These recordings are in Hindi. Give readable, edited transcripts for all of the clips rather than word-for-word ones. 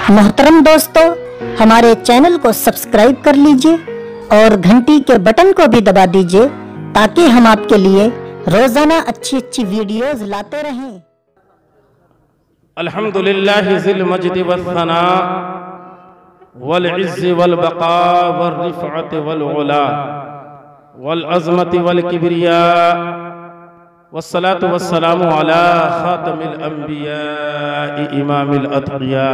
मोहतरम दोस्तों, हमारे चैनल को सब्सक्राइब कर लीजिए और घंटी के बटन को भी दबा दीजिए ताकि हम आपके लिए रोजाना अच्छी अच्छी वीडियोस लाते रहें। अल्हम्दुलिल्लाहि ज़िल मज्दि वस्सना वल इज़्ज़ि वल बक़ा वर रिफ़अति वल उला वल अज़मति वल किब्रिया वस्सलातु वस्सलामु अला ख़ातमिल अंबिया इमामिल अत्क़िया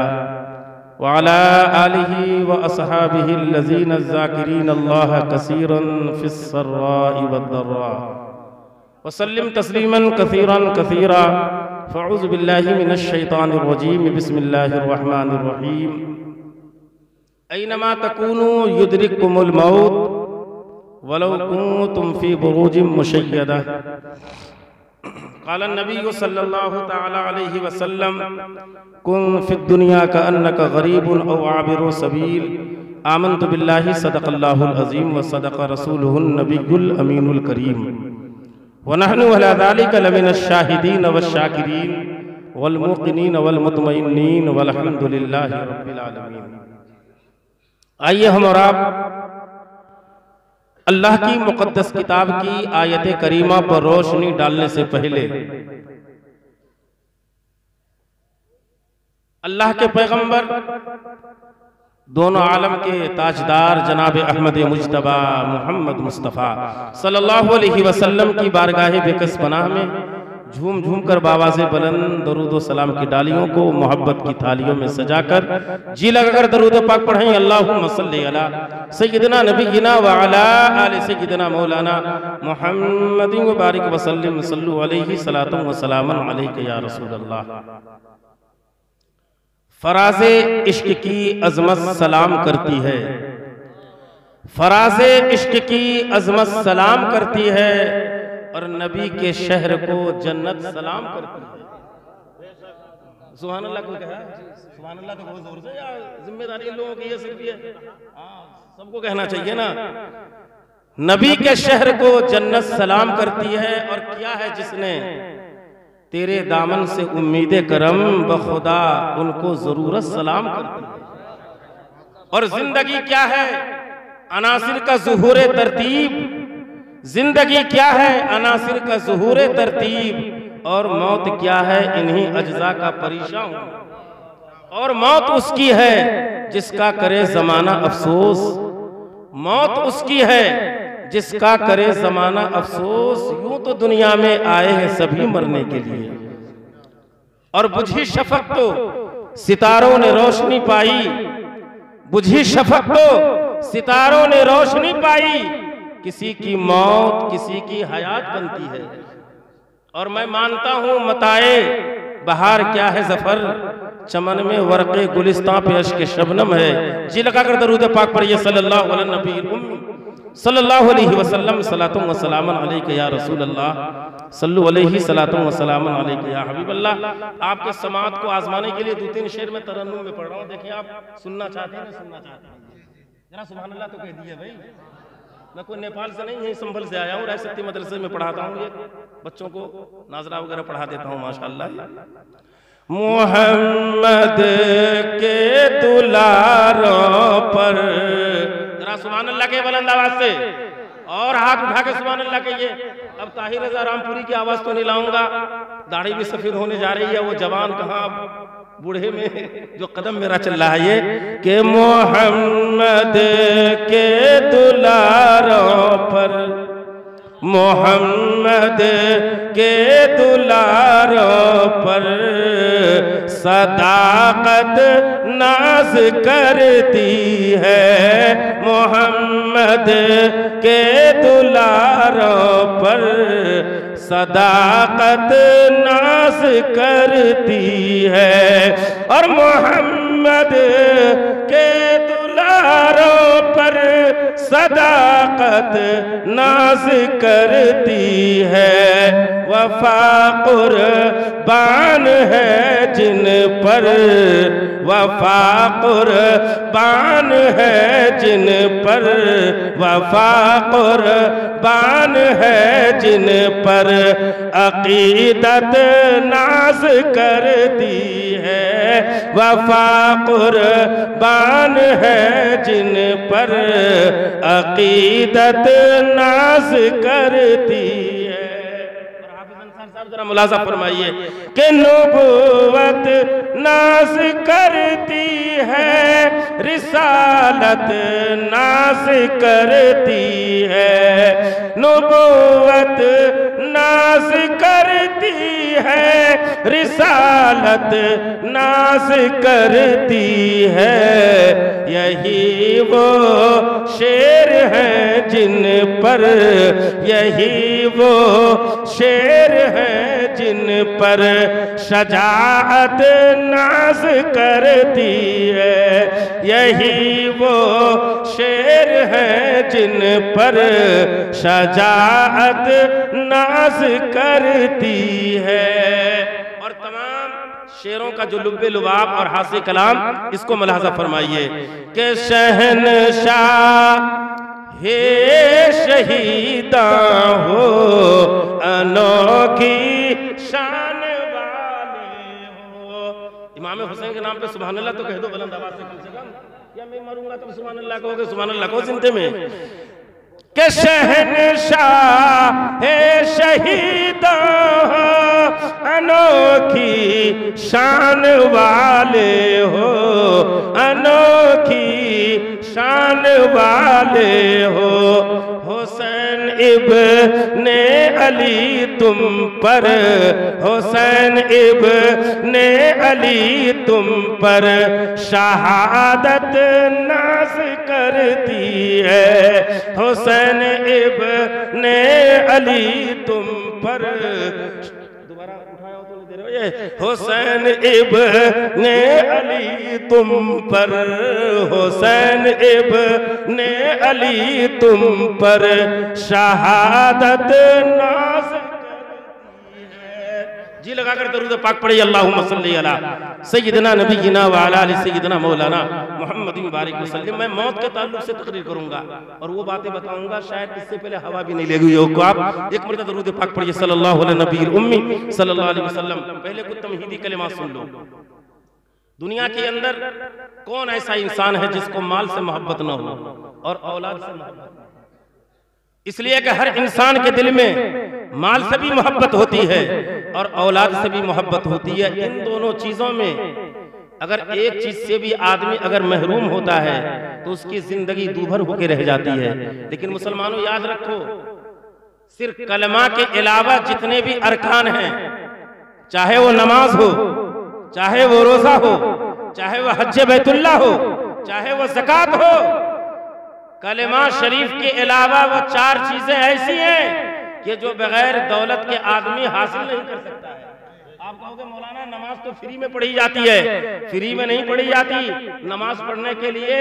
व अला आलिहि व अस्हाबिहि अल्लज़ीना ज़ाकिरीन अल्लाह कसीरन फ़िस सर्राइ वद दर्रा वसल्लिम तस्लीमन कसीरन कसीरा फ़अऊज़ु बिल्लाहि मिनश शैतानिर रजीम बिस्मिल्लाहिर रहमानिर रहीम ऐनमा तकूनु युदरिकुमुल मौत वलौ कुंतुम फ़ी बुरूजिम मुशय्यदा क़ाला नबी सल्लल्लाहु तआला अलैहि वसल्लम कुन फ़िद दुनिया कअन्नका गरीबुन औ आबिरु सबील आमन्तु बिल्लाहि सदक़ल्लाहुल अज़ीम व सदक़ रसूलुहुन नबियुल अमीनुल करीम व नहनु अला ज़ालिका लमिनश शाहिदीन वश्शाकिरीन वल मुक़िनीन वल मुतमइन्नीन वल्हम्दुलिल्लाहि रब्बिल आलमीन। आइए हम और आप अल्लाह की मुक़द्दस किताब की आयत करीमा पर रोशनी डालने से पहले अल्लाह के पैगंबर दोनों आलम के ताजदार जनाब अहमद मुज्तबा मोहम्मद मुस्तफ़ा सल्लल्लाहु अलैहि वसल्लम की बारगाह बेकस पनाह में झूम झूम कर बाबा से बुलंद दरूद सलाम की डालियों को मोहब्बत की थालियों में सजाकर जी लगाकर दरूद पाक पढ़ें। अल्लाहुम्मा सल्ली अला सय्यिदिना नबिय्यिना व अला आलि सय्यिदिना मौलाना मुहम्मदिन व बारिक व सल्लिम सल्लु अलैहि सलातुन व सलामन अलैका या रसूलल्लाह। फराज़े इश्क की अज़मत सलाम करती है, फराज़े इश्क की अज़मत सलाम करती है और नबी के शहर को जन्नत सलाम करती है। सुभान अल्लाह को कहा, सुभान अल्लाह तो बहुत जोर से, या जिम्मेदारी इन लोगों की ये सिर्फ ये सबको कहना चाहिए ना। नबी के शहर को जन्नत सलाम करती है और क्या है जिसने तेरे दामन से उम्मीद करम बखुदा उनको जरूरत सलाम करती है। और जिंदगी क्या है अनासिर का ज़ुहूर तरतीब, जिंदगी क्या है अनासिर का ज़ुहूर तरतीब और मौत क्या है इन्हीं अज्जा का परेशान। और मौत उसकी है जिसका करे ज़माना अफसोस, मौत उसकी है जिसका करे ज़माना अफसोस। यूं तो दुनिया में आए हैं सभी मरने के लिए और बुझी शफ़क़ तो सितारों ने रोशनी पाई, बुझी शफ़क़ तो सितारों ने रोशनी पाई। किसी की मौत किसी की हयात बनती है और मैं मानता हूँ मताए बहार क्या है ज़फ़र, चमन में वर्क़े गुलिस्तां पे अश्क शबनम है। जी लगाकर दरूद पाक पढ़िए सल्लल्लाहु अला नबील उम्मी सल्लल्लाहु अलैहि वसल्लम सलातुन व सलामन अलैका या रसूलल्लाह सल्लु अलैहि सलातुन व सलामन अलैका या हबीबल्लाह। आपके समात को आजमाने के लिए 2-3 शेर में तरन्नुम में पढ़ रहा हूँ। देखिए आप सुनना चाहते हैं ना, सुनना चाहते हैं जरा सुभान अल्लाह तो कह दिए भाई। मैं कोई नेपाल से नहीं, यही संभल से आया हूँ, राय शक्ति मदरसे में पढ़ाता हूँ, ये बच्चों को नाजरा वगैरह पढ़ा देता हूँ माशाअल्लाह। मोहम्मद के दुलारों पर जरा सुभान अल्लाह के बुलंद आवाज से और हाथ उठा के सुभान अल्लाह कहिए। अब ताहिर रज़ा रामपुरी की आवाज तो नहीं लाऊंगा, दाढ़ी भी सफेद होने जा रही है, वो जवान कहाँ बूढ़े में जो कदम मेरा चल रहा है ये कि मोहम्मद के दुलारों पर, मोहम्मद के दुलारों पर सदाकत नाज करती है, मोहम्मद के दुलारों पर सदाकत नाज करती है। और मोहम्मद के दुलारों पर सदाकत नाज करती है, वफा कुर्बान है जिन पर, वफा कुर्बान है जिन पर, वफा कुर्बान है जिन पर, अकीदत नाज करती है, वफा कुर्बान है जिन पर, अकीदत नाज करती है। जरा मुलाजा फरमाइए कि नबूवत नाज करती है, रिसालत नाज करती है, नबूवत नाज करती है, रिसालत नाज करती है, यही वो शेर हैं जिन पर, यही वो शेर हैं जिन पर, शजाअत नाज करती है, यही वो शेर हैं जिन पर, शजाअत नाज करती है। और तमाम शेरों का जो लुब्बे लुबाब और हासे कलाम, इसको मुलाहजा फरमाइए कि शहनशाह हे शहीदा हो, अनोखी शान वाले हो। इमाम हुसैन के नाम पे सुभान अल्लाह तो कह दो बुलंद आवाज से, कम से कम। या मैं मरूंगा तो सुभान अल्लाह कहोगे, सुभान अल्लाह कहो जिंदे में के शहनशाह है शहीदा हो, अनोखी शान वाले हो, अनोखी शान वाले हो, हुसैन इब्ने अली तुम पर, हुसैन इब्ने अली तुम पर, शहादत नाज करती है, हुसैन इब्ने अली तुम पर, दोबारा उठाया तो नहीं दे रहे हो ये, हुसैन इब्ने अली तुम पर, हुसैन इब्ने अली तुम पर, शहादत नाज करती है। जी लगाकर दरूद पाक पढ़िए, अल्लाहुम्मा सल्ली अला सय्यिदना नबीना व अला आलि सय्यिदना मौलाना मुहम्मद बारिक वसल्लम। मैं मौत के ताल्लुक से तकरीर करूंगा और वो बातें बताऊंगा शायद इससे पहले हवा भी नहीं लगी हो। आप एक मरतबा दरूद पाक पढ़िए, सल्लल्लाहु अलैहि नबील उम्मी सल्लल्लाहु अलैहि वसल्लम। पहले कुछ तमहीदी कलिमा सुन लो। दुनिया के अंदर कौन ऐसा इंसान है जिसको माल से मोहब्बत न हो और औलाद से मोहब्बत? इसलिए कि हर इंसान के दिल में माल से भी मोहब्बत होती है और औलाद से भी मोहब्बत होती है। इन दोनों चीजों में अगर एक चीज से भी आदमी अगर महरूम होता है तो उसकी जिंदगी दूभर होकर रह जाती है। लेकिन मुसलमानों याद रखो, सिर्फ कलमा के अलावा जितने भी अरकान हैं, चाहे वो नमाज हो, चाहे वो रोजा हो, चाहे वो हज बैतुल्लाह हो, चाहे वो ज़कात हो, कलेमा शरीफ के अलावा वो चार चीजें ऐसी हैं कि जो बगैर दौलत के आदमी हासिल नहीं कर सकता है। आप कहोगे मौलाना नमाज तो फ्री में पढ़ी जाती है। फ्री में नहीं पढ़ी जाती। नमाज पढ़ने के लिए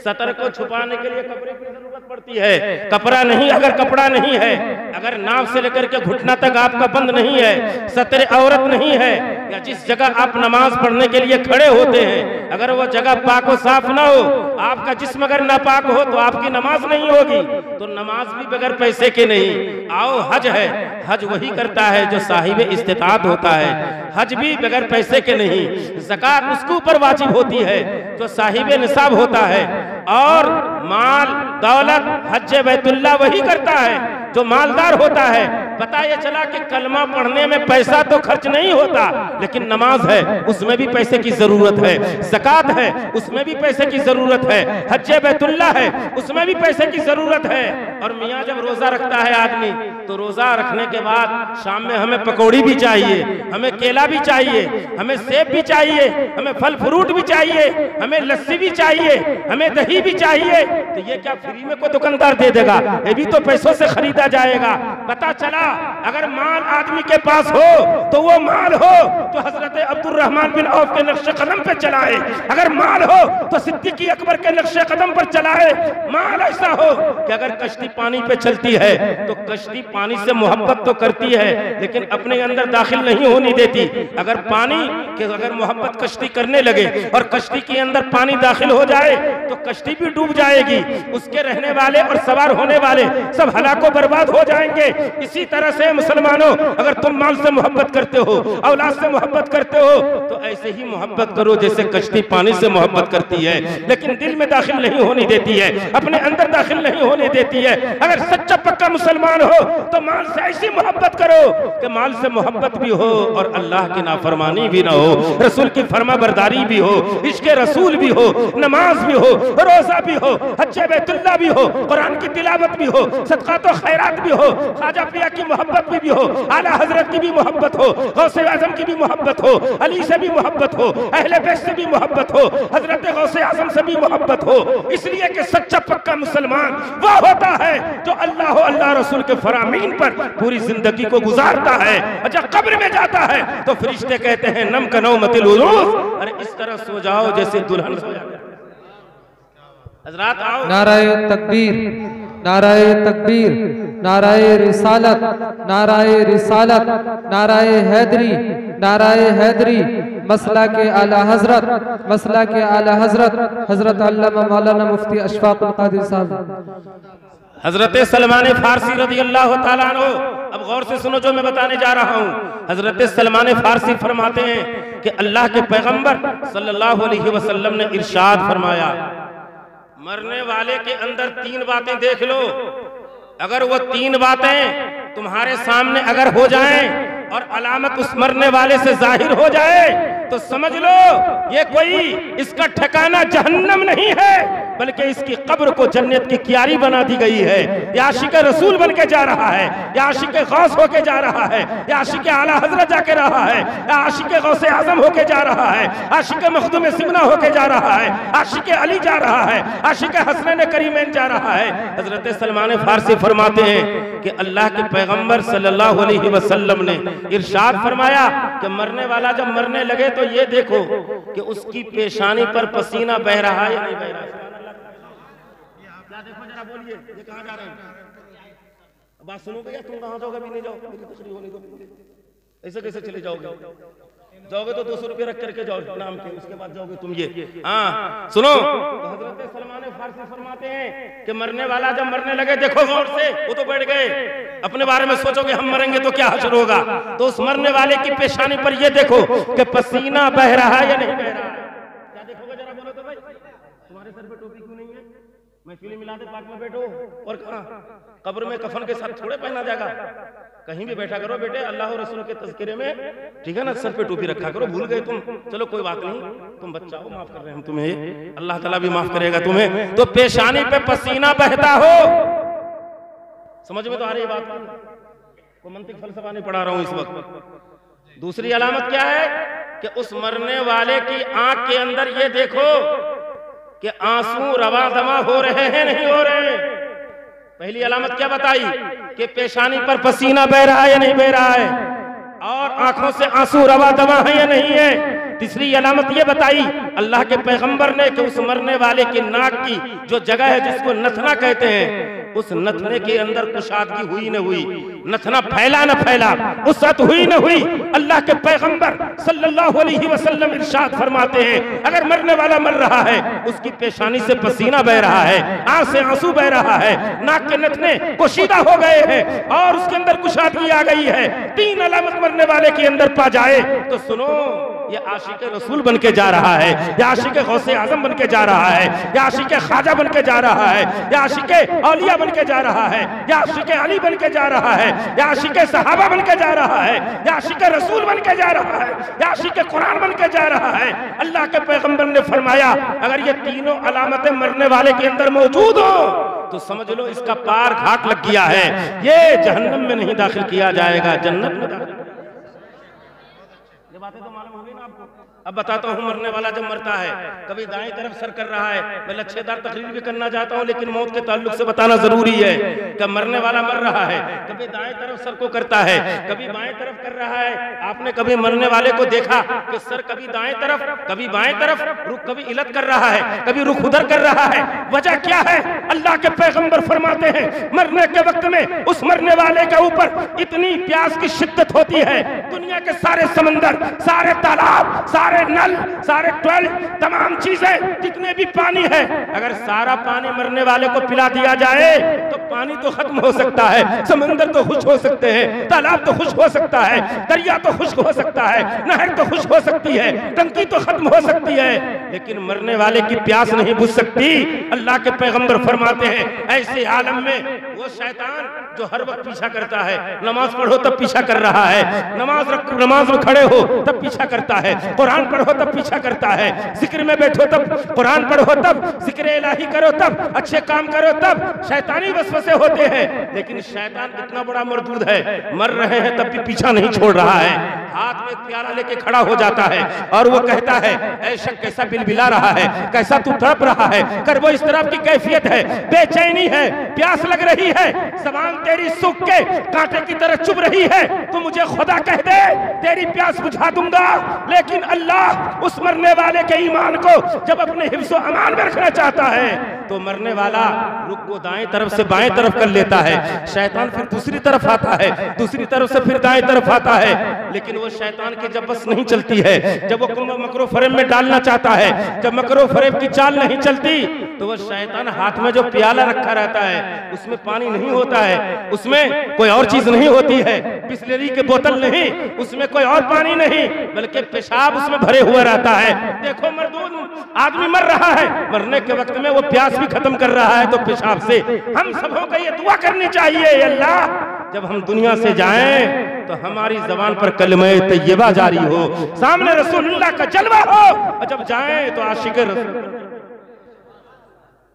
सतर को छुपाने के लिए कपड़े की जरूरत पड़ती है। कपड़ा नहीं, अगर कपड़ा नहीं है, अगर नाव से लेकर के घुटना तक आपका बंद नहीं है, सतर औरत नहीं है, या जिस जगह आप नमाज पढ़ने के लिए खड़े होते हैं अगर वो जगह पाक व साफ ना हो, आपका जिस्म अगर नापाक हो तो आपकी नमाज नहीं होगी। तो नमाज भी बगैर पैसे के नहीं। आओ हज है, हज वही करता है जो साहिब इस्तिताअत होता है। हज भी बगैर पैसे के नहीं। ज़कात उसके ऊपर वाजिब होती है जो साहिब निसाब होता है। और माल दौलत हज बैतुल्लाह वही करता है जो मालदार होता है। पता ये चला कि कलमा पढ़ने में पैसा तो खर्च नहीं होता, लेकिन नमाज है उसमें भी पैसे की जरूरत है, ज़कात है उसमें भी पैसे की जरूरत है, हज बैतुल्लाह है उसमें भी पैसे की जरूरत है। और मियाँ जब रोजा रखता है आदमी तो रोजा रखने के बाद शाम में हमें पकौड़ी भी चाहिए, हमें केला भी चाहिए, हमें सेब भी चाहिए, हमें फल फ्रूट भी चाहिए, हमें लस्सी भी चाहिए, हमें दही भी चाहिए। तो ये क्या फ्री में कोई दुकानदार दे देगा? ये भी तो पैसों से खरीदा जाएगा। पता चला अगर माल आदमी के पास हो तो वो माल हो तो हजरत अब्दुर्रहमान बिन औफ के नक्शे कदम पे चलाए, अगर माल हो तो सिद्दीकी अकबर के नक्शे कदम पर चलाए। माल ऐसा हो कि अगर कश्ती पानी पे चलती है तो कश्ती पानी से मोहब्बत तो करती है लेकिन अपने अंदर दाखिल नहीं होने देती। अगर पानी के अगर मोहब्बत कश्ती करने लगे और कश्ती के अंदर पानी दाखिल हो जाए तो कश्ती भी डूब जाएगी, उसके रहने वाले और सवार होने वाले सब हलाको बर्बाद हो जाएंगे। इसी तरह से मुसलमानों, अगर तुम माल से मोहब्बत करते हो, औलाद से मोहब्बत करते हो तो ऐसे ही मोहब्बत करो जैसे कश्ती पानी से मोहब्बत करती है, लेकिन दिल में दाखिल नहीं होने देती है, अपने अंदर दाखिल नहीं होने देती है। अगर सच्चा पक्का मुसलमान हो तो माल से ऐसी मोहब्बत करो कि माल से मोहब्बत भी हो और अल्लाह की नाफरमानी भी ना हो, रसूल की फरमा बरदारी भी हो, इश्क रसूल भी हो, नमाज भी हो, रोजा भी हो, हज्जे बैतुल्लाह भी हो, कुरान की तिलावत भी हो, सदक़ात और खैरात भी हो, ख्वाजा पिया की मोहब्बत भी हो, आला हजरत की भी मोहब्बत हो, गौसे आजम की भी मोहब्बत हो, अली से भी मोहब्बत हो, अहले बैत से भी मोहब्बत हो, हजरत गौसे आजम से भी मोहब्बत हो। इसलिए कि सच्चा पक्का मुसलमान वह होता है जो अल्लाह और अल्लाह रसूल के फरामीन पर पूरी जिंदगी को गुजारता है। जब कब्र में जाता है तो फरिश्ते कहते हैं नम का नौमतिल उरूस, अरे इस तरह सो जाओ जैसे दुल्हन सो जाए। हजरात आओ, नाराए तकबीर, नाराए तकबीर, नाराए रिसालत, नाराए रिसालत, नाराए हैदरी, नाराए हैदरी, मसला के आला हजरत, मसला के आला हजरत हजरत अल्लामा मौलाना मुफ्ती अशफाकुल कादिर साहब। हजरत सलमान फारसी रज़ी अल्लाह ताला अन्हु, अब गौर से सुनो जो मैं बताने जा रहा हूँ। हजरत सलमान फारसी फरमाते हैं कि अल्लाह के पैगंबर सल्लल्लाहु अलैहि वसल्लम ने इरशाद फरमाया, मरने वाले के अंदर तीन बातें देख लो, अगर वो तीन बातें तुम्हारे सामने अगर हो जाएं और अलामत उस मरने वाले से जाहिर हो जाए तो समझ लो ये कोई इसका ठिकाना जहन्नम नहीं है बल्कि इसकी कब्र को जन्नत की क्यारी बना दी गई है। ये आशिक रसूल बन के जा रहा है, ये आशिक गौस होके जा रहा है, ये आशिक आला हजरत जाके रहा है, ये आशिक गौसे आजम होके जा रहा है, आशिक मखदूम सिमना होके जा रहा है, आशिक अली जा रहा है, आशिक हसनैन करीमैन जा रहा है। हजरत सलमान फारसी फरमाते हैं कि अल्लाह के पैगंबर सल्लल्लाहु अलैहि वसल्लम ने इरशाद फरमाया कि मरने वाला जब मरने लगे तो ये देखो कि उसकी पेशानी पर पसीना बह रहा है या नहीं बह रहा है। क्या देखो जरा, बोलिए ये कहाँ जा रहे हैं? बात सुनोगे या तुम कहाँ जाओगे? भी नहीं जाओ, मेरी तशरीह होने दो। ऐसे कैसे चले जाओगे? जाओगे तो 200 रुपये रख करके जाओ नाम के, उसके बाद जाओगे तुम। ये हाँ सुनो, तो हजरत सलमान फारसी फरमाते हैं कि मरने वाला जब मरने लगे, देखो गौर से, वो तो बैठ गए, अपने बारे में सोचोगे हम मरेंगे तो क्या हश्र होगा, तो उस मरने वाले की पेशानी पर ये देखो कि पसीना बह रहा है या नहीं बह रहा है। क्या देखोगे जरा, बोलो तो भाई। तुम्हारे सर पे टोपी क्यों नहीं है? महफिल मिलाद पाक में बैठो और कहाँ कब्र में कफन के साथ थोड़े पहना जाएगा। कहीं भी बैठा करो बेटे, अल्लाह और रसूल के तज़किरे में, ठीक है ना, सर पे टोपी रखा करो। भूल गए तुम, चलो कोई बात नहीं, तुम बच्चा हो, माफ कर रहे हैं हम तुम्हें, अल्लाह ताला भी माफ करेगा तुम्हें। तो पेशानी पे पसीना बहता हो, समझ में तो आ रही बात? वो मंतिक फलसफा नहीं पढ़ा रहा हूं इस वक्त। दूसरी अलामत क्या है कि उस मरने वाले की आंख के अंदर ये देखो कि आंसू रवा दमा हो रहे हैं नहीं हो रहे। पहली अलामत क्या बताई कि पेशानी पर पसीना बह रहा है या नहीं बह रहा है, और आंखों से आंसू रवा दमा है या नहीं है। तीसरी अलामत ये बताई अल्लाह के पैगंबर ने कि उस मरने वाले की नाक की जो जगह है जिसको नथना कहते हैं, उस नथने के अंदर कुशादगी हुई न हुई, नथना फैला न फैला, उसत हुई न हुई। अल्लाह के पैगंबर सल्लल्लाहु अलैहि वसल्लम इरशाद फरमाते हैं अगर मरने वाला मर रहा है, उसकी पेशानी से पसीना बह रहा है, आंख से आंसू बह रहा है, नाक के नथने कुशीदा हो गए हैं और उसके अंदर कुशादगी आ गई है, तीन अलामत मरने वाले के अंदर पा जाए तो सुनो, ये आशिक रसूल बन के जा रहा है, ये आशिक गौसे आजम बन के जा रहा है, ये आशिक ख्वाजा बन के जा रहा है, ये आशिक औलिया बन के जा रहा है, ये आशिक अली बन के जा रहा है, ये आशिक सहाबा बन के जा रहा है, ये आशिक रसूल बन के जा रहा है, ये आशिक कुरान बन के जा रहा है। अल्लाह के पैगंबर ने फरमाया अगर ये तीनों अलामतें मरने वाले के अंदर मौजूद हो तो समझ लो इसका पार घाट लग गया है, ये जहन्नम में नहीं दाखिल किया जाएगा, जन्नत में दाखिल। ये बातें तो मालूम होगी ना आपको। अब बताता हूँ, मरने वाला जब मरता है कभी दाएं तरफ सर कर रहा है। मैं लच्छेदार तकरीर भी करना चाहता हूँ लेकिन मौत के ताल्लुक से बताना जरूरी है कि मरने वाला मर रहा है, कभी दाएं तरफ सर को करता है, कभी बाएं तरफ कर रहा है। आपने कभी मरने वाले को देखा कि सर कभी दाएं तरफ कभी बाएं तरफ, रुख कभी इलत कर रहा है, कभी रुख उधर कर रहा है? वजह क्या है? अल्लाह के पैगंबर फरमाते हैं मरने के वक्त में उस मरने वाले के ऊपर इतनी प्यास की शिद्दत होती है, दुनिया के सारे समंदर, सारे तालाब, सारे नल, सारे ट्वेल, तमाम चीजें, जितने भी पानी है, अगर सारा पानी मरने वाले को पिला दिया जाए तो पानी तो खत्म हो सकता है, समंदर तो खुश्क हो सकते हैं, तालाब तो खुश्क हो सकता है, दरिया तो खुश्क हो सकता है, नहर तो खुश्क हो सकती है, टंकी तो खत्म हो सकती है, लेकिन मरने वाले की प्यास नहीं बुझ सकती। अल्लाह के पैगंबर फरमाते हैं ऐसे आलम में वो शैतान जो हर वक्त पीछा करता है, नमाज पढ़ो तब पीछा कर रहा है, नमाज में खड़े हो तब पीछा करता है, कुरान पढ़ो तब पीछा करता है, जिक्र में बैठो तब, कुरान पढ़ो तब, जिक्र इलाही करो तब, अच्छे काम करो तब, शैतानी वसवसे होते हैं। लेकिन शैतान इतना बड़ा मरदूद है, मर रहे हैं तब भी पीछा नहीं छोड़ रहा है, हाथ में एक प्याला लेके खड़ा हो जाता है और वो कहता है ऐ शख्स कैसा बिलबिला रहा है, कैसा तू तड़प रहा है, कर वो इस तरह की कैफियत है, बेचैनी है, प्यास लग रही है, ज़बान तेरी सूख के कांटे की तरह चुभ रही है, तो मुझे खुदा कह दे तेरी प्यास बुझा दूंगा। लेकिन अल्लाह उस मरने वाले के ईमान को जब अपने हिफ्ज़ो अमान में रखना चाहता है तो मरने वाला रुख को दाएं तरफ से बाएं तरफ कर लेता है, शैतान फिर दूसरी तरफ आता है, दूसरी तरफ से फिर दाएं तरफ आता है। लेकिन वो शैतान की जब बस नहीं चलती है, जब वो मकरो फरेब में डालना चाहता है, जब मकरो फरेब की चाल नहीं चलती तो वो शैतान हाथ में जो प्याला रखा रहता है उसमें पानी नहीं होता है, उसमें कोई और चीज नहीं होती है, बिस्लेरी की बोतल नहीं, उसमें कोई और पानी नहीं, बल्कि पेशाब उसमें भरे हुआ रहता है। देखो मरदूद आदमी मर रहा है, मरने के वक्त में वो प्यास भी खत्म कर रहा है, तो पेशाब से हम सबों को ये दुआ करनी चाहिए अल्लाह जब हम दुनिया से जाएं तो हमारी जबान पर कलमे तैयबा जारी हो, सामने रसूलुल्लाह का जलवा हो, और जब जाएं तो आशिक रसूल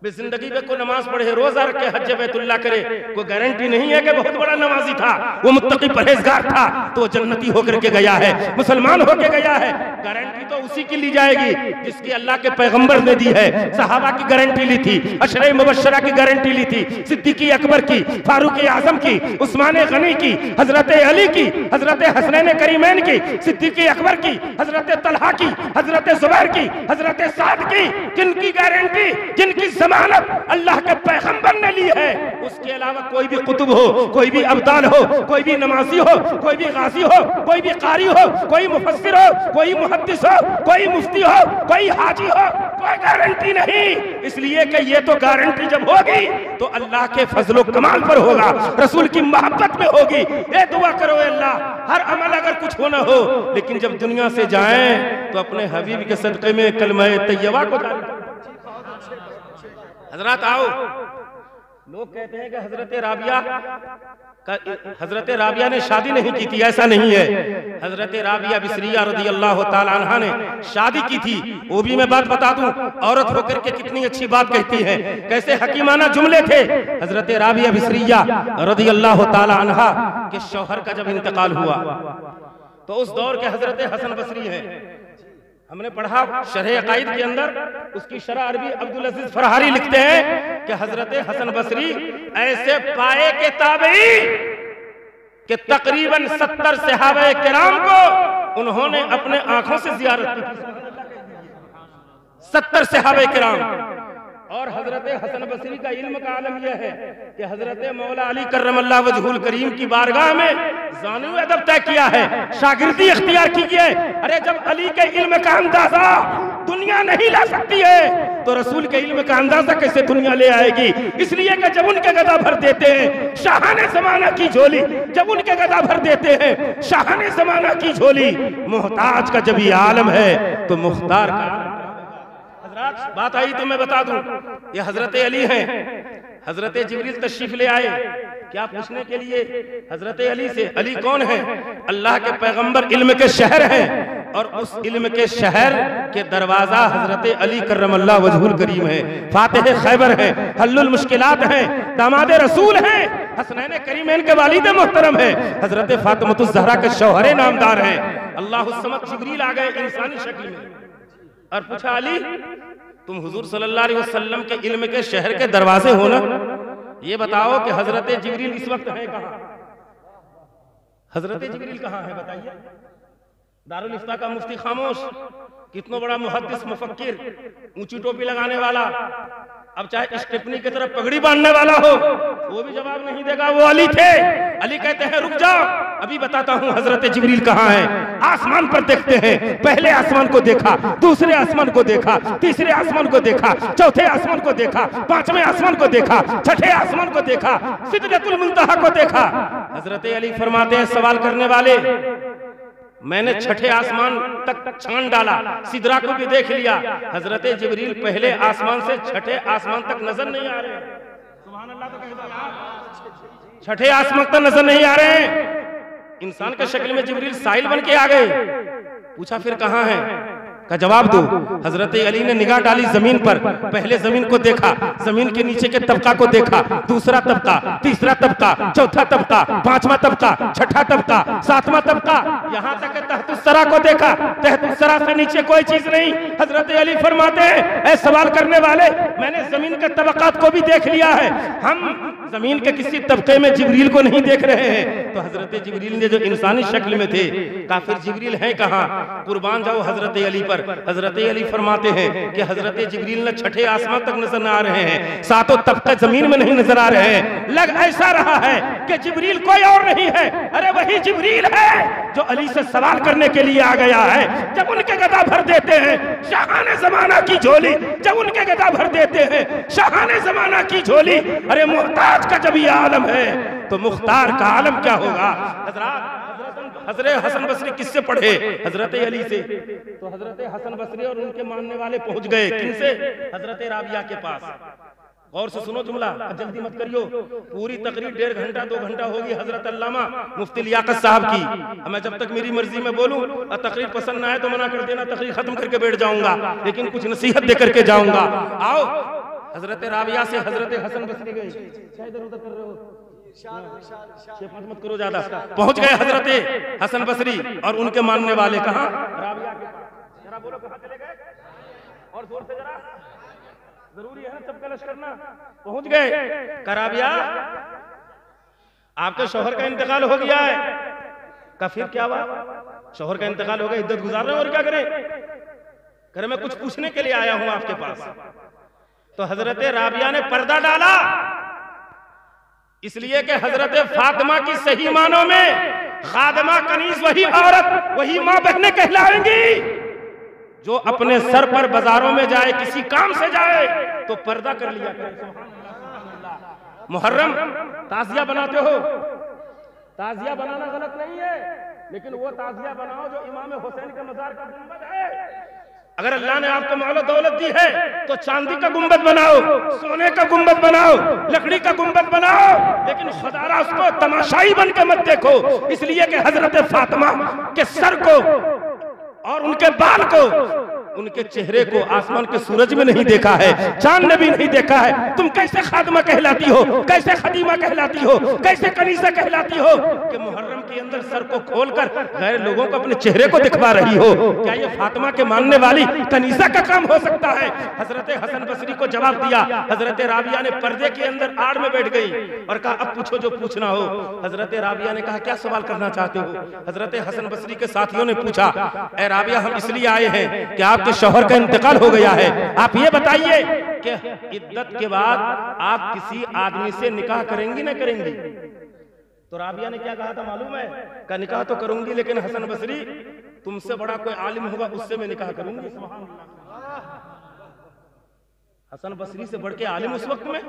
जिंदगी में कोई नमाज पढ़े, रोजा रखे, हज बैतुल्लाह करे, कोई गारंटी नहीं है कि बहुत बड़ा नमाजी था, वो मुत्तकी परहेजगार था तो वो जन्नती होकर के गया है, मुसलमान होकर गया है। गारंटी तो उसी की ली जाएगी जिसकी अल्लाह के पैगंबर ने दी है। सहाबा की गारंटी ली थी, अशरे मुबश्शरा की गारंटी ली थी, सिद्दीकी अकबर की, फारूक आजम की, उस्मान गनी की, हजरत अली की, हजरत हसनैन करीमैन की, सिद्दीकी अकबर की, हजरत तलहा की, हजरत जुबैर की, हजरत साद की, जिनकी गारंटी, जिनकी जमानत अल्लाह के पैगंबर ने ली है। उसके अलावा कोई भी कुतुब हो, कोई भी अब्दाल हो, कोई भी नमाजी हो, कोई भी गाजी हो, कोई भी कारी हो, कोई मुफस्सिर हो, कोई मुहद्दिस हो, कोई मुफ्ती हो, कोई हाजी हो, कोई गारंटी नहीं। इसलिए कि ये तो गारंटी जब होगी तो अल्लाह के फजलो कमाल पर होगा, रसूल की मोहब्बत में होगी। ये दुआ करो अल्लाह हर अमल अगर कुछ होना हो, लेकिन जब दुनिया से जाएं तो अपने हबीब के सदक़े में कलमा तैयबा को हजरत आओ। लोग कहते हैं कि हजरत राबिया ने शादी नहीं की थी, ऐसा नहीं है। हजरत राबिया बिसरिया रज़ियल्लाहु ताला अन्हा ने शादी की थी। वो भी मैं बात बता दूं, औरत होकर के कितनी अच्छी बात कहती है, कैसे हकीमाना जुमले थे। हजरत राबिया बिसरिया रज़ियल्लाहु ताला अन्हा के शौहर का जब इंतकाल हुआ तो उस दौर के हजरत हसन बसरी हैं, हमने पढ़ा शरह अकाइद के अंदर, उसकी शरह अरबी अब्दुल अजीज फरहारी लिखते हैं कि हजरत हसन बसरी ऐसे पाए के ताबई कि तकरीबन 70 सहाबा किराम को उन्होंने अपने आंखों से जियारत की, 70 सहाबा किराम। और हजरत हसन बसरी का इल्म का आलम यह है कि हजरत मौला अली करमल्लाहु वजहुल करीम की बारगाह में ज़ानु अदब तय किया है, शागिर्दी इख्तियार की है। अरे जब अली के इल्म का अंदाजा दुनिया नहीं ला सकती है तो रसूल के इल्म का अंदाजा कैसे दुनिया ले आएगी। इसलिए कि जब उनके गदा भर देते हैं शाहाने ज़माना की झोली, जब उनके गदा भर देते हैं शाहाने ज़माना की झोली, मोहताज का जब ये आलम है तो मुख्तार का बात आई तो मैं बता दूं, ये हजरत अली हैं। हजरत जिब्रील तशरीफ ले आए क्या पूछने के लिए हजरत अली से। अली कौन है? अल्लाह के पैगंबर, इल्म के शहर हैं। और उस इल्म के शहर के दरवाजा हजरत अली करमल्ला वजहुल करीम है, फातिह खैबर है, हल्लुल मुश्किलात है, दामाद रसूल है, हसनैन करीमैन के वालिद मोहतरम है, हजरत फातिमतुज़ ज़हरा के शौहरे नामदार हैं। अल्लाहु समद जिब्रील आ गए इंसानी शक्ल में और पूछा अली तुम हुजूर सल्लल्लाहु अलैहि वसल्लम के इल्म के शहर के दरवाजे हो ना, ये बताओ कि हजरत जिब्रील इस वक्त है कहाँ? हजरत जिब्रील कहाँ है बताइए? दारुल इफ्ता का मुफ्ती खामोश, कितना बड़ा मुहद्दिस मुफक्किर, ऊंची टोपी लगाने वाला, अब चाहे स्टेपनी की तरफ पगड़ी बांधने वाला हो वो भी जवाब नहीं देगा। वो अली थे। अली कहते हैं रुक जाओ अभी बताता हूँ हजरत जिब्रील कहाँ है। आसमान पर देखते हैं, पहले आसमान को देखा, दूसरे आसमान को देखा, तीसरे आसमान को देखा, चौथे आसमान को देखा, पांचवें आसमान को देखा, छठे आसमान को देखा, सिदरतुल मुंतहा को देखा। हजरत अली फरमाते हैं सवाल करने वाले मैंने छठे आसमान तक छान डाला, सिदरा को भी देख लिया, हजरत जिब्रील पहले आसमान से छठे आसमान तक नजर नहीं आ रहे। सुभान अल्लाह तो कह दो यार, छठे आसमान तक नजर नहीं आ रहे। इंसान के शक्ल में जिब्रील साहिल बन के आ गए। पूछा फिर कहाँ है? का जवाब दो। हजरत अली ने निगाह डाली जमीन पर, पहले जमीन को देखा, जमीन के नीचे के तबका को देखा, दूसरा तबका, तीसरा तबका, चौथा तबका, पांचवा तबका, छठा तबका, सातवां तबका, यहाँ तक तहतुस्सरा को देखा, तहतुस्सरा से नीचे कोई चीज नहीं। हजरत अली फरमाते हैं ऐ सवाल करने वाले मैंने जमीन के तबकात को भी देख लिया है, हम जमीन के किसी तबके में जिब्रील को नहीं देख रहे हैं। तो हजरत जिब्रील ने जो इंसानी शक्ल में थे कहा फिर जिब्रील है कहाँ? कुर्बान जाओ हजरत अली पर। हजरत अली फरमाते हैं कि हजरत जिब्रील ने छठे आसमान तक नजर न आ रहे हैं, सातों तबके जमीन में नहीं नजर आ रहे हैं। लग ऐसा रहा है कि जिब्रील कोई और नहीं है, अरे वही जिब्रील है जो अली से सवाल करने के लिए आ गया है। जब उनके गदा भर देते हैं शाहाने जमाना की झोली, जब उनके गदा भर देते हैं शाहाने जमाना की झोली, अरे मोहताज का जब ये आलम है तो मुख्तार का आलम क्या होगा? हजरत हसन बसरी किससे पढ़े? हजरत अली से। तो हजरत हसन बसरी और उनके मानने वाले पहुंच गए किनसे? हजरत राबिया के पास। गौर से सुनो जुमला, जल्दी मत करियो, पूरी तकरीर 1.5 घंटा 2 घंटा होगी हजरत अल्लामा मुफ्ती लियाकत साहब की। मैं जब तक मेरी मर्जी में बोलूं और तकरीर पसंद ना आए तो मना कर देना, तकरीर खत्म करके बैठ जाऊंगा, लेकिन कुछ नसीहत दे करके जाऊंगा। आओ हजरत राबिया से हजरत हसन बसरी गए, इधर उधर कर रहे हो मत करो ज्यादा। पहुंच गए हजरत हसन बसरी और उनके मानने वाले कहाँ? राबिया के पास। जरा बोलो कहाँ चले गए? और जोर से जरा, जरूरी है ना सबका लश्कर करना। पहुंच गए। राबिया आपके शौहर का इंतकाल हो गया है। का फिर क्या हुआ? शौहर का इंतकाल हो गया, इद्दत गुजार रहे और क्या करें? करे मैं कुछ पूछने के लिए आया हूं आपके पास। तो हजरत राबिया ने पर्दा डाला, इसलिए कि हजरत फातिमा की सही मानों में खादमा कनीज वही औरत, वही मां बहनें कहलाएंगी जो अपने सर पर बाजारों में जाए, किसी काम से जाए तो पर्दा कर लिया करे। मुहर्रम ताजिया बनाते हो, ताजिया बनाना गलत नहीं है, लेकिन वो ताजिया बनाओ जो इमाम हुसैन के मजार का गुंबद है। अगर अल्लाह ने आपको मालो दौलत दी है तो चांदी का गुंबद बनाओ, सोने का गुंबद बनाओ, लकड़ी का गुंबद बनाओ, लेकिन खुदारा उसको तमाशाई बन के मत देखो। इसलिए कि हजरत फातिमा के सर को और उनके बाल को, उनके चेहरे को आसमान के सूरज में नहीं देखा है, चांद ने भी नहीं देखा है। तुम कैसे खादमा कहलाती हो, कैसे खदीमा कहलाती हो, कैसे कनीसा कहलाती हो कि मुहर्रम के अंदर सर को खोलकर गैर लोगों को अपने चेहरे को दिखवा रही हो? क्या ये फातिमा के मानने वाली कनीसा का काम हो सकता है? हजरत हसन बसरी को जवाब दिया। हजरत राबिया ने पर्दे के अंदर आड़ में बैठ गई और कहा अब पूछो जो पूछना हो। हजरत राबिया ने कहा क्या सवाल करना चाहते हो? हजरत हसन बसरी के साथियों ने पूछा ए राबिया हम इसलिए आए हैं कि आपके शौहर का इंतकाल हो गया है, आप ये बताइए कि इद्दत के बाद आप किसी आदमी से निकाह करेंगी ना करेंगी? तो राबिया ने क्या कहा था मालूम है? का निकाह तो करूंगी, लेकिन हसन बसरी तुमसे बड़ा कोई आलिम होगा उससे मैं निकाह करूंगी। हसन बसरी से बढ़ के आलिम उस वक्त में?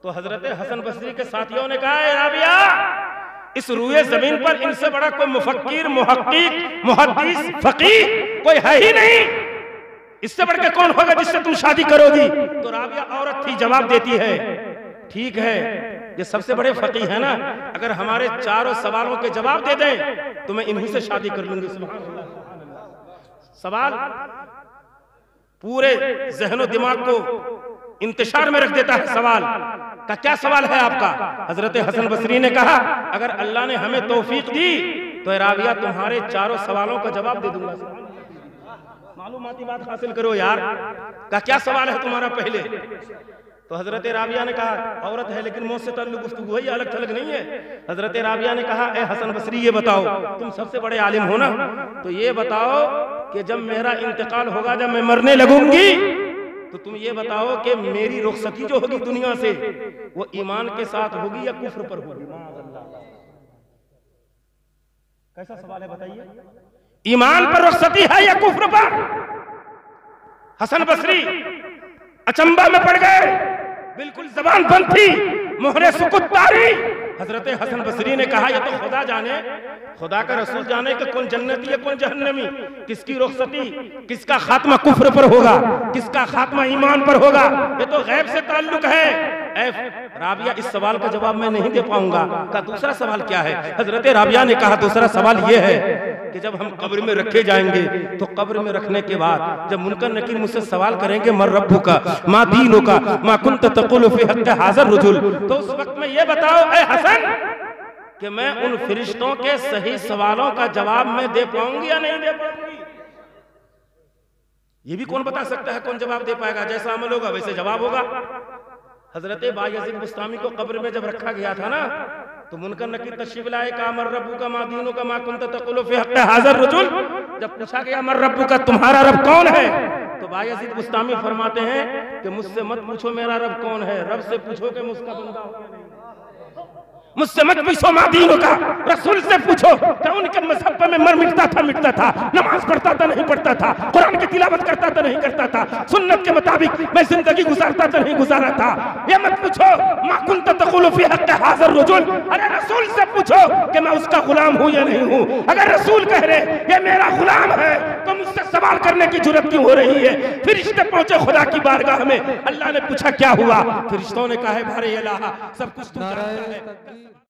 तो हजरत हसन बसरी के साथियों ने कहा राबिया इस रूए जमीन पर इनसे बड़ा कोई मुफक्किर, मुहक्किक, मुहद्दिस, फकीह कोई है ही नहीं, इससे बढ़ के कौन होगा जिससे तुम शादी करोगी? तो राबिया औरत थी, जवाब देती है ठीक है ये सबसे बड़े फकीह है ना, अगर हमारे चारों सवालों के जवाब दे दें तो मैं इन्हीं से शादी कर लूंगी। सुभान अल्लाह। सवाल पूरे जहनो दिमाग को इंतशार में रख देता है। सवाल का क्या सवाल है आपका? हजरत हसन बसरी ने कहा, अगर अल्लाह ने हमें तौफीक दी तो राबिया तुम्हारे चारों सवालों का जवाब दे दूंगा। मालूमाती बात हासिल करो यार, का क्या सवाल है तुम्हारा पहले? तो हजरत राबिया ने कहा, औरत है लेकिन मौत से ताल्लुक गुफ्तगू है, अलग थलग नहीं है। हजरत राबिया ने कहा, ए हसन बसरी ये बताओ, तुम सबसे बड़े आलिम हो ना, तो ये बताओ कि जब मेरा इंतकाल होगा, जब मैं मरने लगूंगी, तो तुम ये बताओ कि मेरी रुखसती जो होगी दुनिया से वो ईमान के साथ होगी या कुफ्र पर होगी? कैसा सवाल है बताइए? ईमान पर रुखसती है या कुफ्र पर? हसन बसरी अचंबा में पड़ गए, बिल्कुल जबान बंद थी, मोहरे सुकुत तारी। हजरत हसन बसरी ने कहा, ये तो खुदा जाने, खुदा का रसूल जाने कि कौन जन्नती है कौन जहन्नमी, किसकी रुखसती, किसका खात्मा कुफ्र पर होगा, किसका खात्मा ईमान पर होगा, ये तो गैब से ताल्लुक है। राबिया इस सवाल का जवाब मैं नहीं दे पाऊंगा। का दूसरा सवाल क्या है? हजरत राबिया ने कहा, दूसरा सवाल ये है कि जब हम कब्र में रखे जाएंगे तो कब्र में रखने के बाद जब मुनकर नकीर मुझसे सवाल करेंगे, मर रब्बु का मा दीनो का मा कुंत तक़ुलु फी हक़्क़ि हाज़िर रजुल, तो उस वक्त में ये बताओ ए हसन कि मैं उन फरिश्तों के सही सवालों का जवाब मैं दे पाऊंगी या नहीं दे पाऊंगी? ये भी कौन बता सकता है कौन जवाब दे पाएगा? जैसा अमल होगा वैसे जवाब होगा। हजरत बायज़ीद बुस्तामी को कब्र में जब रखा गया था ना, तो मुनकर नकीर तशरीफ लाए, कहा मर रब्बु का मा दीनो का मा कुंत तक़ुलु फी हक़्क़ि हाज़िर रजुल। जब पूछा गया मर रब्बु का तुम्हारा रब कौन है, तो बायज़ीद बुस्तामी फरमाते हैं कि मुझसे मत पूछो मेरा रब कौन है, रब से पूछो कि मुझका बंदा हो या नहीं। मुझसे मत पूछो मादीनों का, रसूल से पूछो कि उनके मजहब पर मैं मर मिटता था, नमाज पढ़ता था नहीं पढ़ता था, कुरान की तिलावत करता था नहीं करता था, सुन्नत के मुताबिक मैं जिंदगी गुजारता था नहीं गुजारा था। ये मत पूछो मा कुंत तक़ुलु फी हक़्क़ि हाज़िर रजुल, अरे रसूल से पूछो कि मैं उसका गुलाम हूँ या नहीं हूँ। अगर रसूल कह रहे ये मेरा गुलाम है तो मुझसे सवाल करने की जुर्रत क्यों हो रही है? फरिश्ते पहुंचे खुदा की बारगाह में, अल्लाह ने पूछा क्या हुआ? फरिश्तों ने कहा, भारे इलाहा सब कुछ तू जानता है।